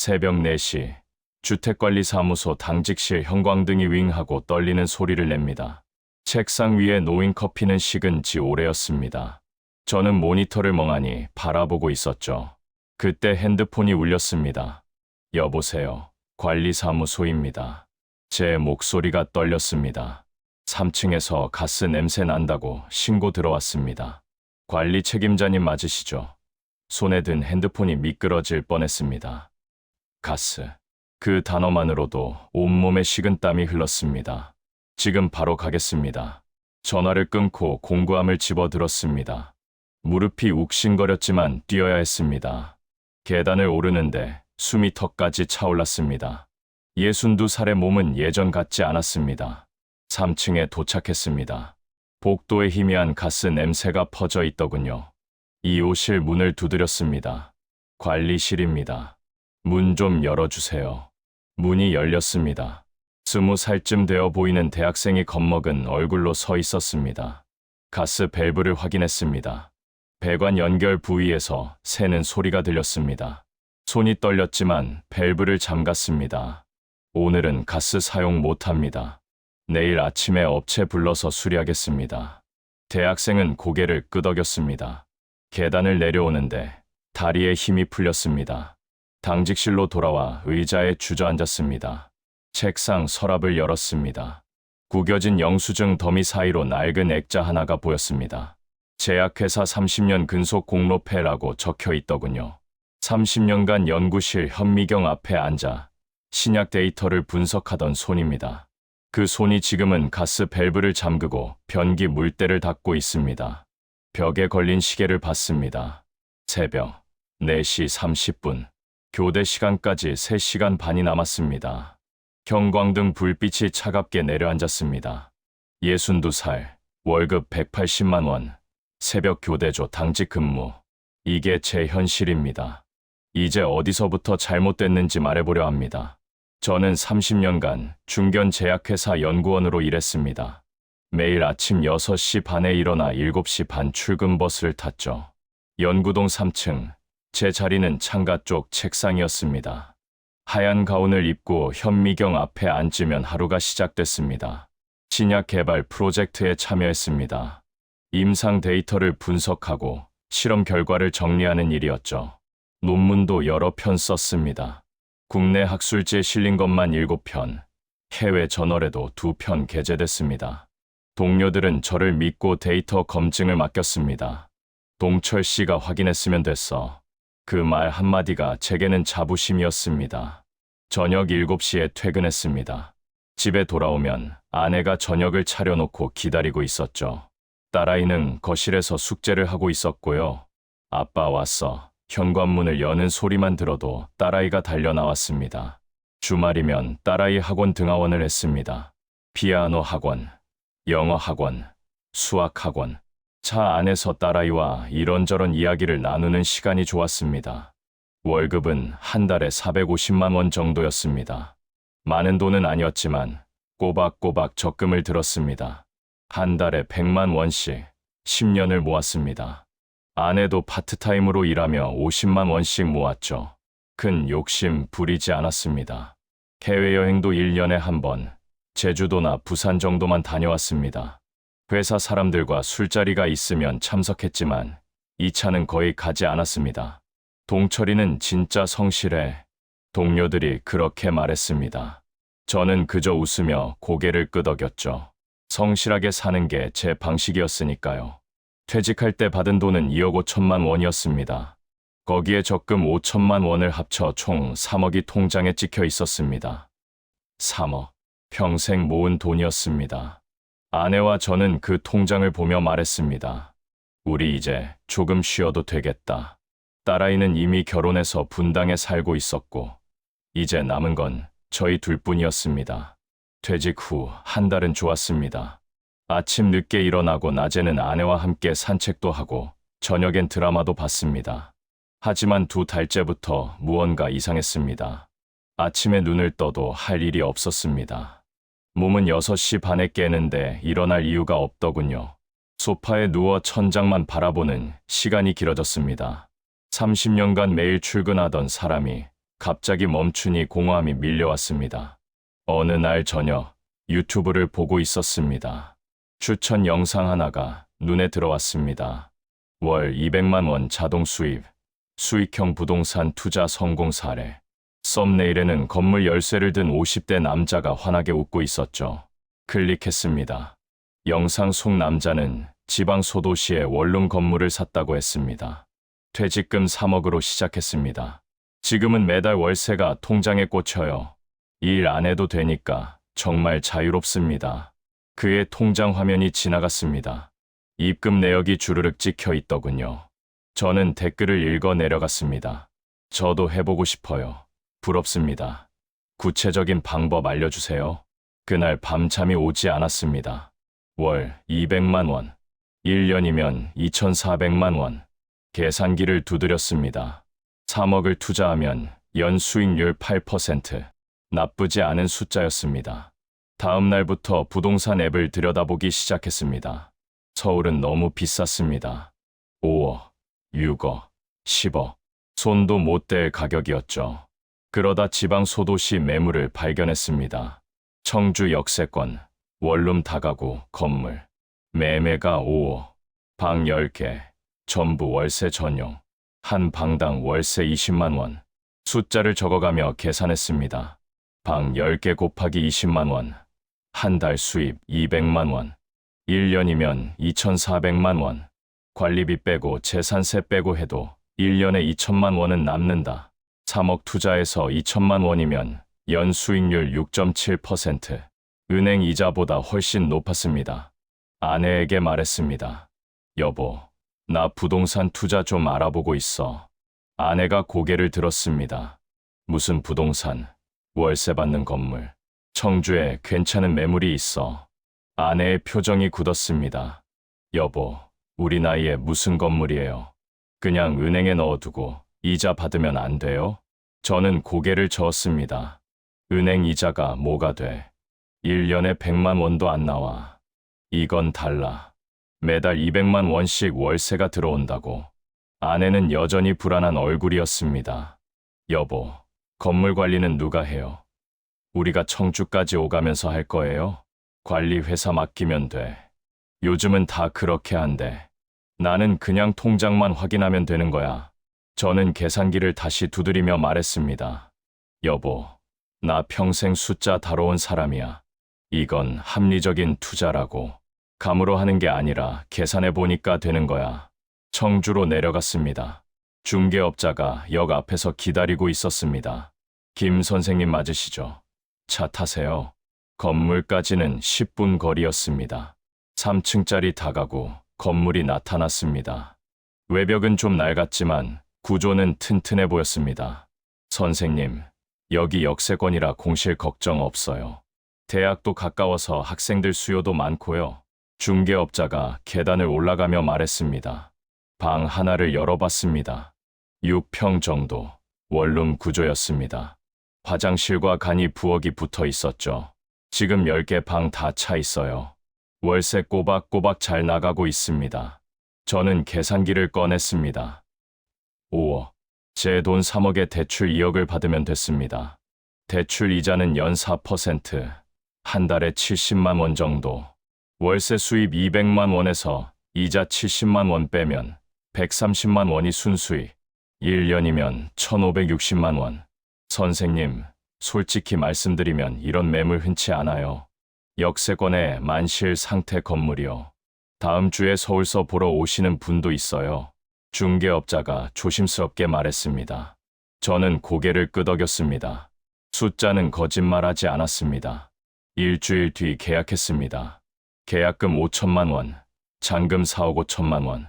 새벽 4시, 주택관리사무소 당직실 형광등이 윙하고 떨리는 소리를 냅니다. 책상 위에 놓인 커피는 식은 지 오래였습니다. 저는 모니터를 멍하니 바라보고 있었죠. 그때 핸드폰이 울렸습니다. 여보세요. 관리사무소입니다. 제 목소리가 떨렸습니다. 3층에서 가스 냄새 난다고 신고 들어왔습니다. 관리 책임자님 맞으시죠? 손에 든 핸드폰이 미끄러질 뻔했습니다. 가스. 그 단어만으로도 온몸에 식은땀이 흘렀습니다. 지금 바로 가겠습니다. 전화를 끊고 공구함을 집어들었습니다. 무릎이 욱신거렸지만 뛰어야 했습니다. 계단을 오르는데 숨이 턱까지 차올랐습니다. 62살의 몸은 예전 같지 않았습니다. 3층에 도착했습니다. 복도에 희미한 가스 냄새가 퍼져 있더군요. 2호실 문을 두드렸습니다. 관리실입니다. 문 좀 열어주세요. 문이 열렸습니다. 20살쯤 되어 보이는 대학생이 겁먹은 얼굴로 서 있었습니다. 가스 밸브를 확인했습니다. 배관 연결 부위에서 새는 소리가 들렸습니다. 손이 떨렸지만 밸브를 잠갔습니다. 오늘은 가스 사용 못합니다. 내일 아침에 업체 불러서 수리하겠습니다. 대학생은 고개를 끄덕였습니다. 계단을 내려오는데 다리에 힘이 풀렸습니다. 당직실로 돌아와 의자에 주저앉았습니다. 책상 서랍을 열었습니다. 구겨진 영수증 더미 사이로 낡은 액자 하나가 보였습니다. 제약회사 30년 근속 공로패라고 적혀 있더군요. 30년간 연구실 현미경 앞에 앉아 신약 데이터를 분석하던 손입니다. 그 손이 지금은 가스 밸브를 잠그고 변기 물때를 닫고 있습니다. 벽에 걸린 시계를 봤습니다. 새벽 4시 30분. 교대 시간까지 3시간 반이 남았습니다. 형광등 불빛이 차갑게 내려앉았습니다. 62살, 월급 180만 원, 새벽 교대조 당직 근무. 이게 제 현실입니다. 이제 어디서부터 잘못됐는지 말해보려 합니다. 저는 30년간 중견 제약회사 연구원으로 일했습니다. 매일 아침 6시 반에 일어나 7시 반 출근 버스를 탔죠. 연구동 3층, 제 자리는 창가 쪽 책상이었습니다. 하얀 가운을 입고 현미경 앞에 앉으면 하루가 시작됐습니다. 신약 개발 프로젝트에 참여했습니다. 임상 데이터를 분석하고 실험 결과를 정리하는 일이었죠. 논문도 여러 편 썼습니다. 국내 학술지에 실린 것만 7편, 해외 저널에도 2편 게재됐습니다. 동료들은 저를 믿고 데이터 검증을 맡겼습니다. 동철 씨가 확인했으면 됐어. 그 말 한마디가 제게는 자부심이었습니다. 저녁 7시에 퇴근했습니다. 집에 돌아오면 아내가 저녁을 차려놓고 기다리고 있었죠. 딸아이는 거실에서 숙제를 하고 있었고요. 아빠 왔어. 현관문을 여는 소리만 들어도 딸아이가 달려나왔습니다. 주말이면 딸아이 학원 등하원을 했습니다. 피아노 학원, 영어 학원, 수학 학원. 차 안에서 딸아이와 이런저런 이야기를 나누는 시간이 좋았습니다. 월급은 한 달에 450만 원 정도였습니다. 많은 돈은 아니었지만 꼬박꼬박 적금을 들었습니다. 한 달에 100만 원씩 10년을 모았습니다. 아내도 파트타임으로 일하며 50만 원씩 모았죠. 큰 욕심 부리지 않았습니다. 해외여행도 1년에 한 번, 제주도나 부산 정도만 다녀왔습니다. 회사 사람들과 술자리가 있으면 참석했지만 2차는 거의 가지 않았습니다. 동철이는 진짜 성실해. 동료들이 그렇게 말했습니다. 저는 그저 웃으며 고개를 끄덕였죠. 성실하게 사는 게 제 방식이었으니까요. 퇴직할 때 받은 돈은 2억 5천만 원이었습니다. 거기에 적금 5천만 원을 합쳐 총 3억이 통장에 찍혀 있었습니다. 3억. 평생 모은 돈이었습니다. 아내와 저는 그 통장을 보며 말했습니다. 우리 이제 조금 쉬어도 되겠다. 딸아이는 이미 결혼해서 분당에 살고 있었고 이제 남은 건 저희 둘뿐이었습니다. 퇴직 후 한 달은 좋았습니다. 아침 늦게 일어나고 낮에는 아내와 함께 산책도 하고 저녁엔 드라마도 봤습니다. 하지만 2달째부터 무언가 이상했습니다. 아침에 눈을 떠도 할 일이 없었습니다. 몸은 6시 반에 깨는데 일어날 이유가 없더군요. 소파에 누워 천장만 바라보는 시간이 길어졌습니다. 30년간 매일 출근하던 사람이 갑자기 멈추니 공허함이 밀려왔습니다. 어느 날 저녁 유튜브를 보고 있었습니다. 추천 영상 하나가 눈에 들어왔습니다. 월 200만 원 자동 수입, 수익형 부동산 투자 성공 사례. 썸네일에는 건물 열쇠를 든 50대 남자가 환하게 웃고 있었죠. 클릭했습니다. 영상 속 남자는 지방 소도시에 원룸 건물을 샀다고 했습니다. 퇴직금 3억으로 시작했습니다. 지금은 매달 월세가 통장에 꽂혀요. 일 안 해도 되니까 정말 자유롭습니다. 그의 통장 화면이 지나갔습니다. 입금 내역이 주르륵 찍혀 있더군요. 저는 댓글을 읽어 내려갔습니다. 저도 해보고 싶어요. 부럽습니다. 구체적인 방법 알려주세요. 그날 밤잠이 오지 않았습니다. 월 200만 원, 1년이면 2,400만 원. 계산기를 두드렸습니다. 3억을 투자하면 연 수익률 8%. 나쁘지 않은 숫자였습니다. 다음 날부터 부동산 앱을 들여다보기 시작했습니다. 서울은 너무 비쌌습니다. 5억, 6억, 10억. 손도 못 댈 가격이었죠. 그러다 지방 소도시 매물을 발견했습니다. 청주 역세권, 원룸 다가구, 건물. 매매가 5억, 방 10개, 전부 월세 전용. 한 방당 월세 20만 원. 숫자를 적어가며 계산했습니다. 방 10개 곱하기 20만 원. 한 달 수입 200만 원. 1년이면 2,400만 원. 관리비 빼고 재산세 빼고 해도 1년에 2천만 원은 남는다. 3억 투자해서 2천만 원이면 연 수익률 6.7%. 은행 이자보다 훨씬 높았습니다. 아내에게 말했습니다. 여보, 나 부동산 투자 좀 알아보고 있어. 아내가 고개를 들었습니다. 무슨 부동산? 월세 받는 건물. 청주에 괜찮은 매물이 있어. 아내의 표정이 굳었습니다. 여보, 우리 나이에 무슨 건물이에요? 그냥 은행에 넣어두고 이자 받으면 안 돼요? 저는 고개를 저었습니다. 은행 이자가 뭐가 돼? 1년에 100만 원도 안 나와. 이건 달라. 매달 200만 원씩 월세가 들어온다고. 아내는 여전히 불안한 얼굴이었습니다. 여보, 건물 관리는 누가 해요? 우리가 청주까지 오가면서 할 거예요? 관리 회사 맡기면 돼. 요즘은 다 그렇게 한대. 나는 그냥 통장만 확인하면 되는 거야. 저는 계산기를 다시 두드리며 말했습니다. 여보, 나 평생 숫자 다뤄온 사람이야. 이건 합리적인 투자라고. 감으로 하는 게 아니라 계산해 보니까 되는 거야. 청주로 내려갔습니다. 중개업자가 역 앞에서 기다리고 있었습니다. 김 선생님 맞으시죠? 차 타세요. 건물까지는 10분 거리였습니다. 3층짜리 다가구, 건물이 나타났습니다. 외벽은 좀 낡았지만 구조는 튼튼해 보였습니다. 선생님, 여기 역세권이라 공실 걱정 없어요. 대학도 가까워서 학생들 수요도 많고요. 중개업자가 계단을 올라가며 말했습니다. 방 하나를 열어봤습니다. 6평 정도, 원룸 구조였습니다. 화장실과 간이 부엌이 붙어 있었죠. 지금 10개 방 다 차 있어요. 월세 꼬박꼬박 잘 나가고 있습니다. 저는 계산기를 꺼냈습니다. 5억. 제 돈 3억에 대출 2억을 받으면 됐습니다. 대출 이자는 연 4%, 한 달에 70만 원 정도. 월세 수입 200만 원에서 이자 70만 원 빼면 130만 원이 순수익. 1년이면 1,560만 원. 선생님, 솔직히 말씀드리면 이런 매물 흔치 않아요. 역세권의 만실 상태 건물이요. 다음 주에 서울서 보러 오시는 분도 있어요. 중개업자가 조심스럽게 말했습니다. 저는 고개를 끄덕였습니다. 숫자는 거짓말하지 않았습니다. 일주일 뒤 계약했습니다. 계약금 5천만 원, 잔금 4억 5천만 원,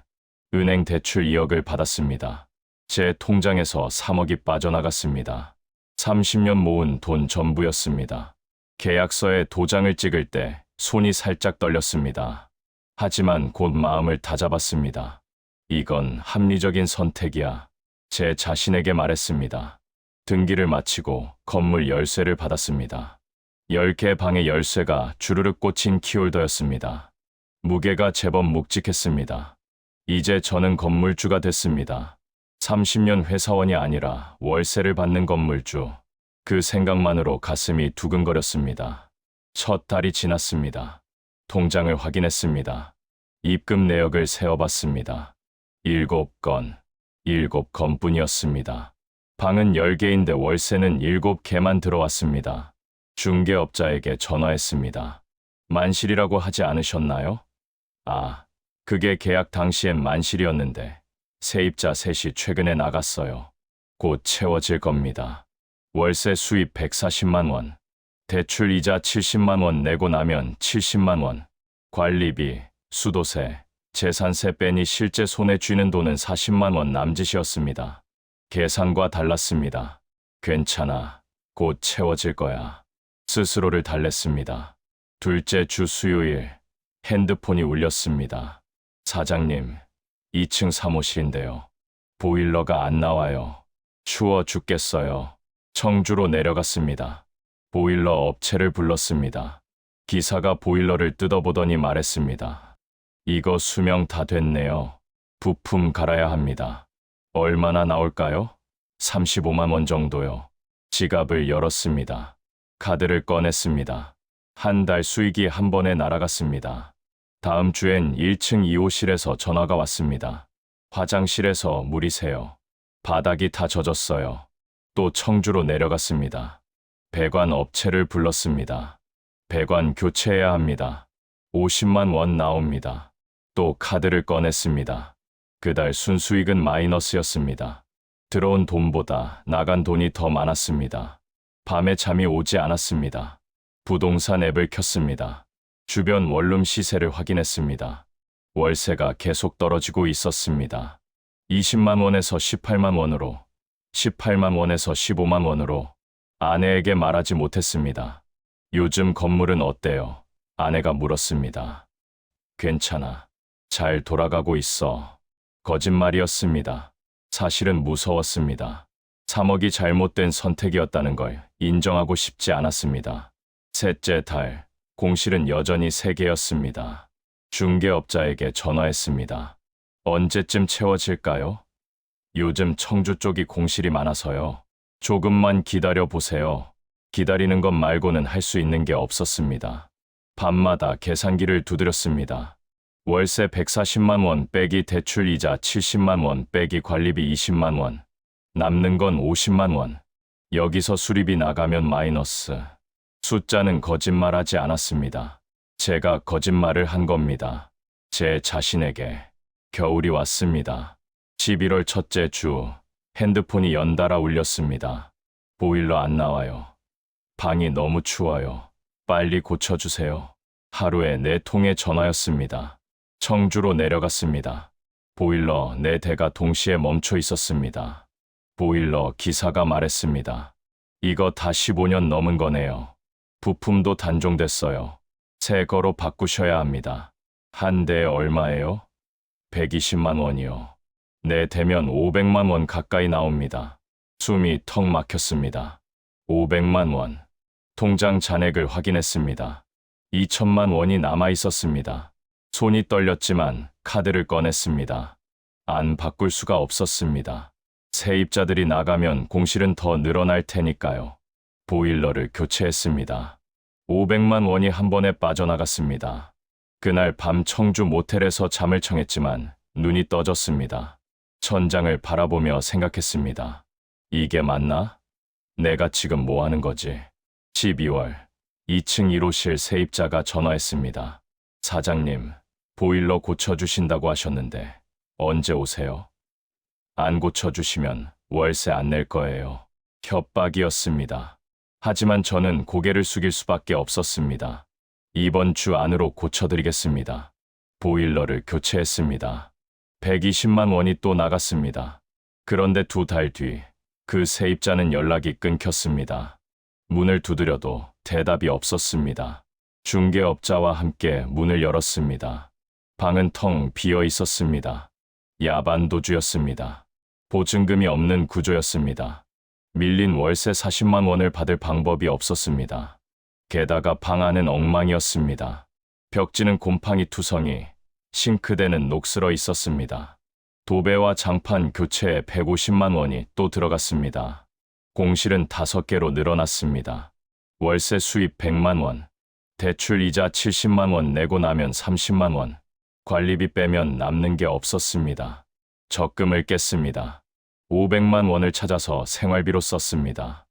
은행 대출 2억을 받았습니다. 제 통장에서 3억이 빠져나갔습니다. 30년 모은 돈 전부였습니다. 계약서에 도장을 찍을 때 손이 살짝 떨렸습니다. 하지만 곧 마음을 다잡았습니다. 이건 합리적인 선택이야. 제 자신에게 말했습니다. 등기를 마치고 건물 열쇠를 받았습니다. 10개 방의 열쇠가 주르륵 꽂힌 키홀더였습니다. 무게가 제법 묵직했습니다. 이제 저는 건물주가 됐습니다. 30년 회사원이 아니라 월세를 받는 건물주. 그 생각만으로 가슴이 두근거렸습니다. 첫 달이 지났습니다. 통장을 확인했습니다. 입금 내역을 세어봤습니다. 7건, 7건뿐이었습니다. 방은 10개인데 월세는 7개만 들어왔습니다. 중개업자에게 전화했습니다. 만실이라고 하지 않으셨나요? 아, 그게 계약 당시엔 만실이었는데 세입자 셋이 최근에 나갔어요. 곧 채워질 겁니다. 월세 수입 140만 원, 대출 이자 70만 원 내고 나면 70만 원, 관리비, 수도세, 재산세 빼니 실제 손에 쥐는 돈은 40만 원 남짓이었습니다. 계산과 달랐습니다. 괜찮아. 곧 채워질 거야. 스스로를 달랬습니다. 둘째 주 수요일, 핸드폰이 울렸습니다. 사장님, 2층 사무실인데요. 보일러가 안 나와요. 추워 죽겠어요. 청주로 내려갔습니다. 보일러 업체를 불렀습니다. 기사가 보일러를 뜯어보더니 말했습니다. 이거 수명 다 됐네요. 부품 갈아야 합니다. 얼마나 나올까요? 35만 원 정도요. 지갑을 열었습니다. 카드를 꺼냈습니다. 한 달 수익이 한 번에 날아갔습니다. 다음 주엔 1층 2호실에서 전화가 왔습니다. 화장실에서 물이 새요. 바닥이 다 젖었어요. 또 청주로 내려갔습니다. 배관 업체를 불렀습니다. 배관 교체해야 합니다. 50만 원 나옵니다. 또 카드를 꺼냈습니다. 그달 순수익은 마이너스였습니다. 들어온 돈보다 나간 돈이 더 많았습니다. 밤에 잠이 오지 않았습니다. 부동산 앱을 켰습니다. 주변 원룸 시세를 확인했습니다. 월세가 계속 떨어지고 있었습니다. 20만 원에서 18만 원으로, 18만 원에서 15만 원으로. 아내에게 말하지 못했습니다. 요즘 건물은 어때요? 아내가 물었습니다. 괜찮아. 잘 돌아가고 있어. 거짓말이었습니다. 사실은 무서웠습니다. 3억이 잘못된 선택이었다는 걸 인정하고 싶지 않았습니다. 셋째 달, 공실은 여전히 3개였습니다. 중개업자에게 전화했습니다. 언제쯤 채워질까요? 요즘 청주 쪽이 공실이 많아서요. 조금만 기다려 보세요. 기다리는 것 말고는 할 수 있는 게 없었습니다. 밤마다 계산기를 두드렸습니다. 월세 140만 원 빼기 대출 이자 70만 원 빼기 관리비 20만 원. 남는 건 50만 원. 여기서 수리비 나가면 마이너스. 숫자는 거짓말하지 않았습니다. 제가 거짓말을 한 겁니다. 제 자신에게. 겨울이 왔습니다. 11월 첫째 주, 핸드폰이 연달아 울렸습니다. 보일러 안 나와요. 방이 너무 추워요. 빨리 고쳐주세요. 하루에 4통의 전화였습니다. 청주로 내려갔습니다. 보일러 4대가 동시에 멈춰 있었습니다. 보일러 기사가 말했습니다. 이거 다 15년 넘은 거네요. 부품도 단종됐어요. 새 거로 바꾸셔야 합니다. 한 대에 얼마예요? 120만 원이요. 4대면 500만 원 가까이 나옵니다. 숨이 턱 막혔습니다. 500만 원. 통장 잔액을 확인했습니다. 2천만 원이 남아 있었습니다. 손이 떨렸지만 카드를 꺼냈습니다. 안 바꿀 수가 없었습니다. 세입자들이 나가면 공실은 더 늘어날 테니까요. 보일러를 교체했습니다. 500만 원이 한 번에 빠져나갔습니다. 그날 밤 청주 모텔에서 잠을 청했지만 눈이 떠졌습니다. 천장을 바라보며 생각했습니다. 이게 맞나? 내가 지금 뭐 하는 거지? 12월, 2층 1호실 세입자가 전화했습니다. 사장님, 보일러 고쳐주신다고 하셨는데 언제 오세요? 안 고쳐주시면 월세 안 낼 거예요. 협박이었습니다. 하지만 저는 고개를 숙일 수밖에 없었습니다. 이번 주 안으로 고쳐드리겠습니다. 보일러를 교체했습니다. 120만 원이 또 나갔습니다. 그런데 2달 뒤, 그 세입자는 연락이 끊겼습니다. 문을 두드려도 대답이 없었습니다. 중개업자와 함께 문을 열었습니다. 방은 텅 비어 있었습니다. 야반도주였습니다. 보증금이 없는 구조였습니다. 밀린 월세 40만 원을 받을 방법이 없었습니다. 게다가 방 안은 엉망이었습니다. 벽지는 곰팡이 투성이, 싱크대는 녹슬어 있었습니다. 도배와 장판 교체에 150만 원이 또 들어갔습니다. 공실은 5개로 늘어났습니다. 월세 수입 100만 원, 대출 이자 70만 원 내고 나면 30만 원, 관리비 빼면 남는 게 없었습니다. 적금을 깼습니다. 500만 원을 찾아서 생활비로 썼습니다.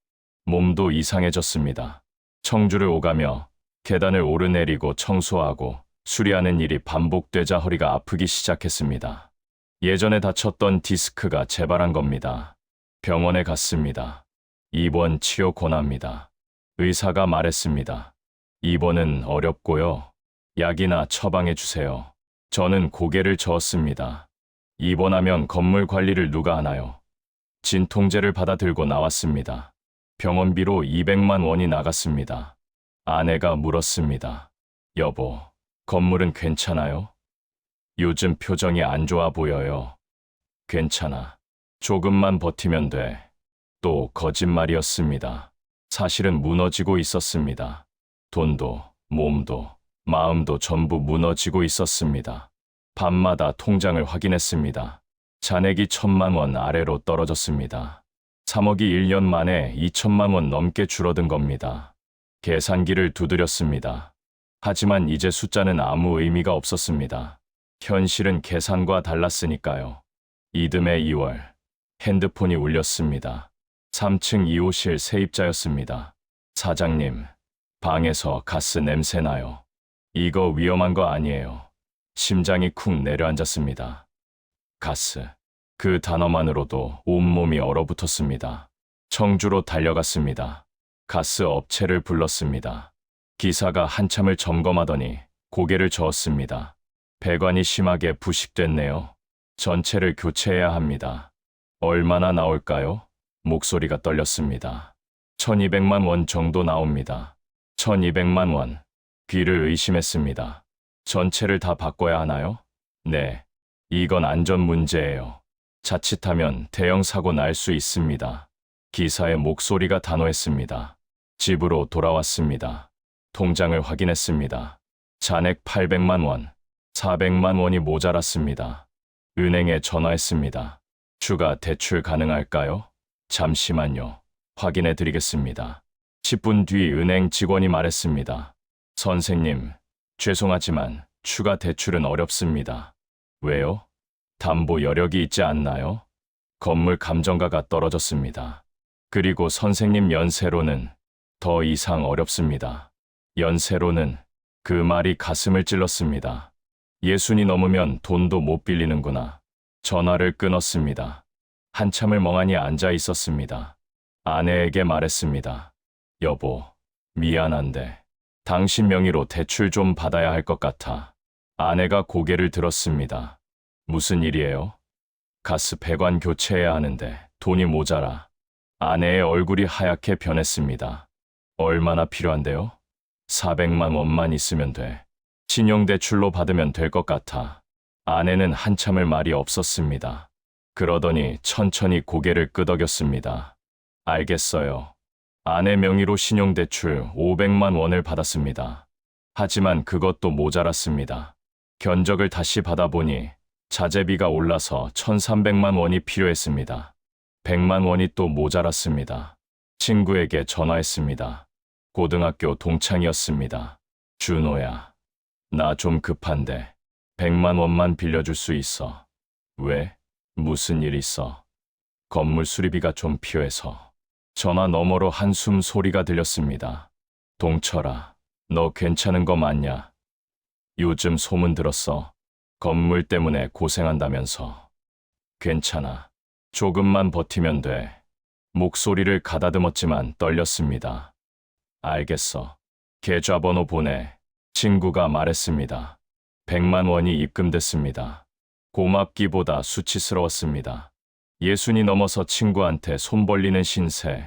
몸도 이상해졌습니다. 청주를 오가며 계단을 오르내리고 청소하고 수리하는 일이 반복되자 허리가 아프기 시작했습니다. 예전에 다쳤던 디스크가 재발한 겁니다. 병원에 갔습니다. 입원 치료 권합니다. 의사가 말했습니다. 입원은 어렵고요. 약이나 처방해 주세요. 저는 고개를 저었습니다. 입원하면 건물 관리를 누가 하나요? 진통제를 받아 들고 나왔습니다. 병원비로 200만 원이 나갔습니다. 아내가 물었습니다. 여보, 건물은 괜찮아요? 요즘 표정이 안 좋아 보여요. 괜찮아. 조금만 버티면 돼. 또 거짓말이었습니다. 사실은 무너지고 있었습니다. 돈도, 몸도, 마음도 전부 무너지고 있었습니다. 밤마다 통장을 확인했습니다. 잔액이 1,000만 원 아래로 떨어졌습니다. 3억이 1년 만에 2천만 원 넘게 줄어든 겁니다. 계산기를 두드렸습니다. 하지만 이제 숫자는 아무 의미가 없었습니다. 현실은 계산과 달랐으니까요. 이듬해 2월, 핸드폰이 울렸습니다. 3층 2호실 세입자였습니다. 사장님, 방에서 가스 냄새 나요. 이거 위험한 거 아니에요. 심장이 쿵 내려앉았습니다. 가스. 그 단어만으로도 온몸이 얼어붙었습니다. 청주로 달려갔습니다. 가스 업체를 불렀습니다. 기사가 한참을 점검하더니 고개를 저었습니다. 배관이 심하게 부식됐네요. 전체를 교체해야 합니다. 얼마나 나올까요? 목소리가 떨렸습니다. 1200만 원 정도 나옵니다. 1200만 원. 귀를 의심했습니다. 전체를 다 바꿔야 하나요? 네. 이건 안전 문제예요. 자칫하면 대형 사고 날 수 있습니다. 기사의 목소리가 단호했습니다. 집으로 돌아왔습니다. 통장을 확인했습니다. 잔액 800만 원, 400만 원이 모자랐습니다. 은행에 전화했습니다. 추가 대출 가능할까요? 잠시만요. 확인해 드리겠습니다. 10분 뒤 은행 직원이 말했습니다. 선생님, 죄송하지만 추가 대출은 어렵습니다. 왜요? 담보 여력이 있지 않나요? 건물 감정가가 떨어졌습니다. 그리고 선생님 연세로는 더 이상 어렵습니다. 연세로는 그 말이 가슴을 찔렀습니다. 60이 넘으면 돈도 못 빌리는구나. 전화를 끊었습니다. 한참을 멍하니 앉아 있었습니다. 아내에게 말했습니다. 여보, 미안한데 당신 명의로 대출 좀 받아야 할 것 같아. 아내가 고개를 들었습니다. 무슨 일이에요? 가스 배관 교체해야 하는데 돈이 모자라. 아내의 얼굴이 하얗게 변했습니다. 얼마나 필요한데요? 400만 원만 있으면 돼. 신용대출로 받으면 될 것 같아. 아내는 한참을 말이 없었습니다. 그러더니 천천히 고개를 끄덕였습니다. 알겠어요. 아내 명의로 신용대출 500만 원을 받았습니다. 하지만 그것도 모자랐습니다. 견적을 다시 받아보니 자재비가 올라서 1,300만 원이 필요했습니다. 100만 원이 또 모자랐습니다. 친구에게 전화했습니다. 고등학교 동창이었습니다. 준호야, 나 좀 급한데 100만 원만 빌려줄 수 있어. 왜? 무슨 일 있어? 건물 수리비가 좀 필요해서. 전화 너머로 한숨 소리가 들렸습니다. 동철아, 너 괜찮은 거 맞냐? 요즘 소문 들었어. 건물 때문에 고생한다면서. 괜찮아. 조금만 버티면 돼. 목소리를 가다듬었지만 떨렸습니다. 알겠어. 계좌번호 보내. 친구가 말했습니다. 100만 원이 입금됐습니다. 고맙기보다 수치스러웠습니다. 60이 넘어서 친구한테 손 벌리는 신세.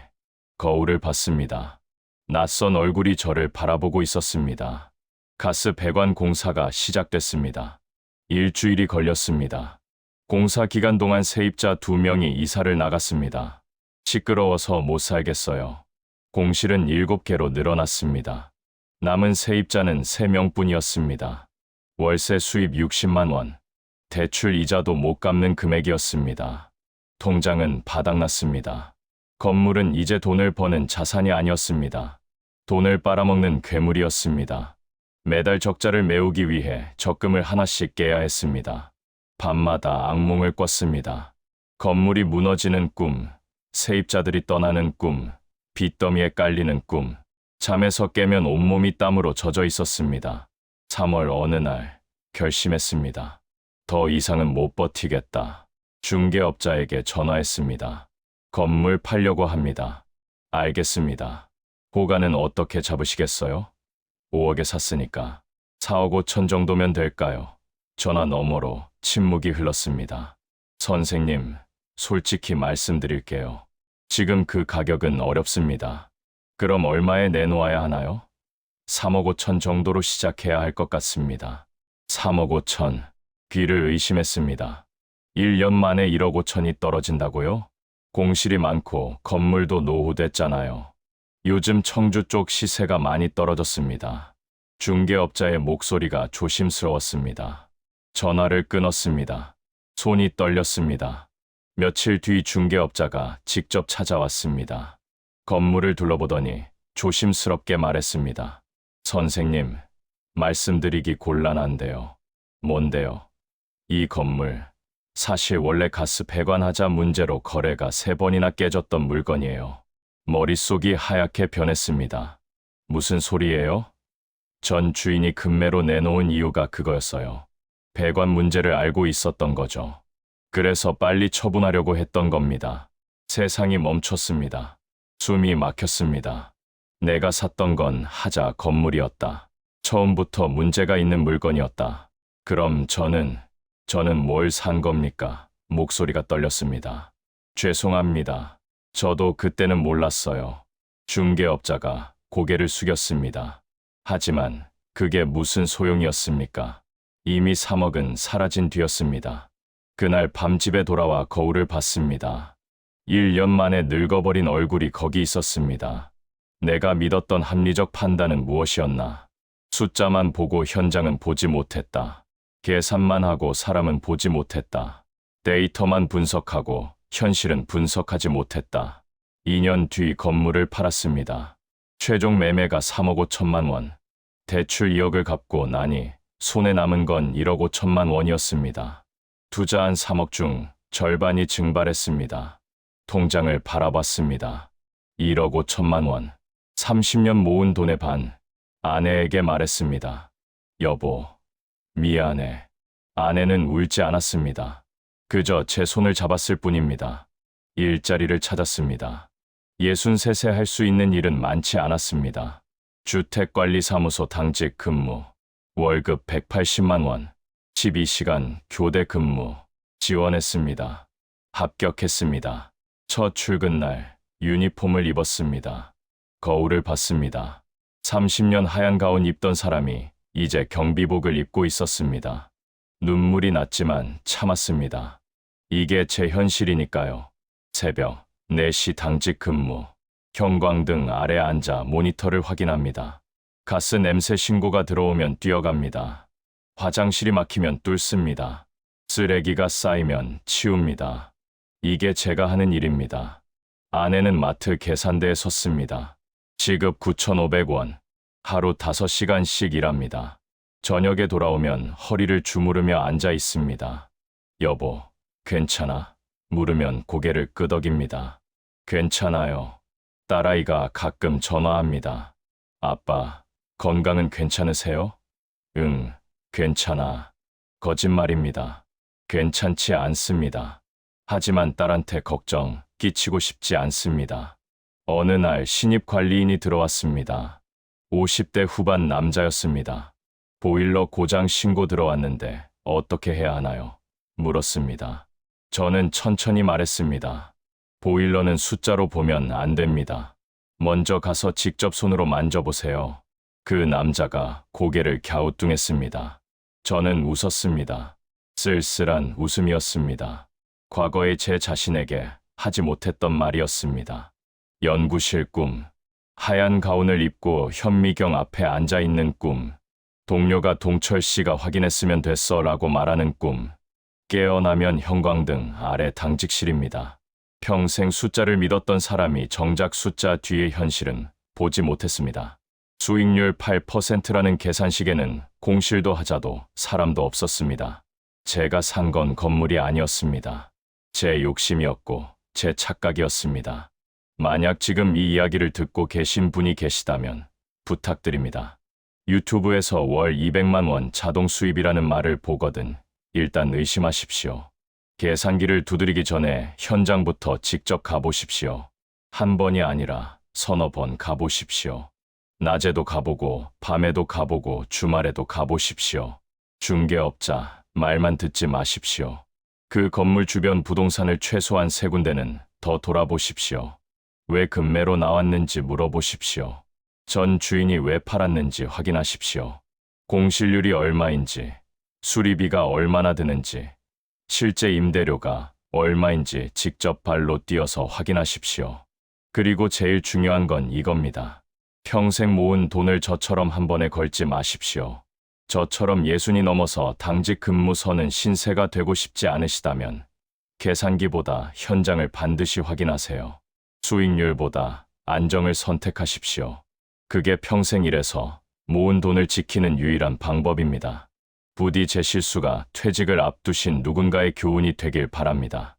거울을 봤습니다. 낯선 얼굴이 저를 바라보고 있었습니다. 가스 배관 공사가 시작됐습니다. 일주일이 걸렸습니다. 공사 기간 동안 세입자 2명이 이사를 나갔습니다. 시끄러워서 못 살겠어요. 공실은 7개로 늘어났습니다. 남은 세입자는 3명뿐이었습니다. 월세 수입 60만 원, 대출 이자도 못 갚는 금액이었습니다. 통장은 바닥났습니다. 건물은 이제 돈을 버는 자산이 아니었습니다. 돈을 빨아먹는 괴물이었습니다. 매달 적자를 메우기 위해 적금을 하나씩 깨야 했습니다. 밤마다 악몽을 꿨습니다. 건물이 무너지는 꿈, 세입자들이 떠나는 꿈, 빚더미에 깔리는 꿈. 잠에서 깨면 온몸이 땀으로 젖어 있었습니다. 3월 어느 날 결심했습니다. 더 이상은 못 버티겠다. 중개업자에게 전화했습니다. 건물 팔려고 합니다. 알겠습니다. 호가는 어떻게 잡으시겠어요? 5억에 샀으니까 4억 5천 정도면 될까요? 전화 너머로 침묵이 흘렀습니다. 선생님, 솔직히 말씀드릴게요. 지금 그 가격은 어렵습니다. 그럼 얼마에 내놓아야 하나요? 3억 5천 정도로 시작해야 할 것 같습니다. 3억 5천. 귀를 의심했습니다. 1년 만에 1억 5천이 떨어진다고요? 공실이 많고 건물도 노후됐잖아요. 요즘 청주 쪽 시세가 많이 떨어졌습니다. 중개업자의 목소리가 조심스러웠습니다. 전화를 끊었습니다. 손이 떨렸습니다. 며칠 뒤 중개업자가 직접 찾아왔습니다. 건물을 둘러보더니 조심스럽게 말했습니다. 선생님, 말씀드리기 곤란한데요. 뭔데요? 이 건물, 사실 원래 가스 배관하자 문제로 거래가 3번이나 깨졌던 물건이에요. 머릿속이 하얗게 변했습니다. 무슨 소리예요? 전 주인이 급매로 내놓은 이유가 그거였어요. 배관 문제를 알고 있었던 거죠. 그래서 빨리 처분하려고 했던 겁니다. 세상이 멈췄습니다. 숨이 막혔습니다. 내가 샀던 건 하자 건물이었다. 처음부터 문제가 있는 물건이었다. 그럼 저는 뭘 산 겁니까? 목소리가 떨렸습니다. 죄송합니다. 저도 그때는 몰랐어요. 중개업자가 고개를 숙였습니다. 하지만 그게 무슨 소용이었습니까? 이미 3억은 사라진 뒤였습니다. 그날 밤 집에 돌아와 거울을 봤습니다. 1년 만에 늙어버린 얼굴이 거기 있었습니다. 내가 믿었던 합리적 판단은 무엇이었나? 숫자만 보고 현장은 보지 못했다. 계산만 하고 사람은 보지 못했다. 데이터만 분석하고 현실은 분석하지 못했다. 2년 뒤 건물을 팔았습니다. 최종 매매가 3억 5천만 원. 대출 2억을 갚고 나니 손에 남은 건 1억 5천만 원이었습니다. 투자한 3억 중 절반이 증발했습니다. 통장을 바라봤습니다. 1억 5천만 원. 30년 모은 돈의 반. 아내에게 말했습니다. 여보, 미안해. 아내는 울지 않았습니다. 그저 제 손을 잡았을 뿐입니다. 일자리를 찾았습니다. 63세 할 수 있는 일은 많지 않았습니다. 주택관리사무소 당직 근무, 월급 180만 원, 12시간 교대 근무, 지원했습니다. 합격했습니다. 첫 출근 날 유니폼을 입었습니다. 거울을 봤습니다. 30년 하얀 가운 입던 사람이 이제 경비복을 입고 있었습니다. 눈물이 났지만 참았습니다. 이게 제 현실이니까요. 새벽 4시 당직 근무. 형광등 아래 앉아 모니터를 확인합니다. 가스 냄새 신고가 들어오면 뛰어갑니다. 화장실이 막히면 뚫습니다. 쓰레기가 쌓이면 치웁니다. 이게 제가 하는 일입니다. 아내는 마트 계산대에 섰습니다. 시급 9,500원. 하루 5시간씩 일합니다. 저녁에 돌아오면 허리를 주무르며 앉아 있습니다. 여보, 괜찮아? 물으면 고개를 끄덕입니다. 괜찮아요. 딸아이가 가끔 전화합니다. 아빠, 건강은 괜찮으세요? 응, 괜찮아. 거짓말입니다. 괜찮지 않습니다. 하지만 딸한테 걱정 끼치고 싶지 않습니다. 어느 날 신입 관리인이 들어왔습니다. 50대 후반 남자였습니다. 보일러 고장 신고 들어왔는데 어떻게 해야 하나요? 물었습니다. 저는 천천히 말했습니다. 보일러는 숫자로 보면 안 됩니다. 먼저 가서 직접 손으로 만져보세요. 그 남자가 고개를 갸우뚱했습니다. 저는 웃었습니다. 쓸쓸한 웃음이었습니다. 과거의 제 자신에게 하지 못했던 말이었습니다. 연구실 꿈. 하얀 가운을 입고 현미경 앞에 앉아있는 꿈. 동료가 동철 씨가 확인했으면 됐어 라고 말하는 꿈. 깨어나면 형광등 아래 당직실입니다. 평생 숫자를 믿었던 사람이 정작 숫자 뒤의 현실은 보지 못했습니다. 수익률 8%라는 계산식에는 공실도 하자도 사람도 없었습니다. 제가 산 건 건물이 아니었습니다. 제 욕심이었고 제 착각이었습니다. 만약 지금 이 이야기를 듣고 계신 분이 계시다면 부탁드립니다. 유튜브에서 월 200만 원 자동 수입이라는 말을 보거든 일단 의심하십시오. 계산기를 두드리기 전에 현장부터 직접 가보십시오. 한 번이 아니라 서너 번 가보십시오. 낮에도 가보고 밤에도 가보고 주말에도 가보십시오. 중개업자 말만 듣지 마십시오. 그 건물 주변 부동산을 최소한 3군데는 더 돌아보십시오. 왜 급매로 나왔는지 물어보십시오. 전 주인이 왜 팔았는지 확인하십시오. 공실률이 얼마인지, 수리비가 얼마나 드는지, 실제 임대료가 얼마인지 직접 발로 뛰어서 확인하십시오. 그리고 제일 중요한 건 이겁니다. 평생 모은 돈을 저처럼 한 번에 걸지 마십시오. 저처럼 60이 넘어서 당직 근무 서는 신세가 되고 싶지 않으시다면 계산기보다 현장을 반드시 확인하세요. 수익률보다 안정을 선택하십시오. 그게 평생 일해서 모은 돈을 지키는 유일한 방법입니다. 부디 제 실수가 퇴직을 앞두신 누군가의 교훈이 되길 바랍니다.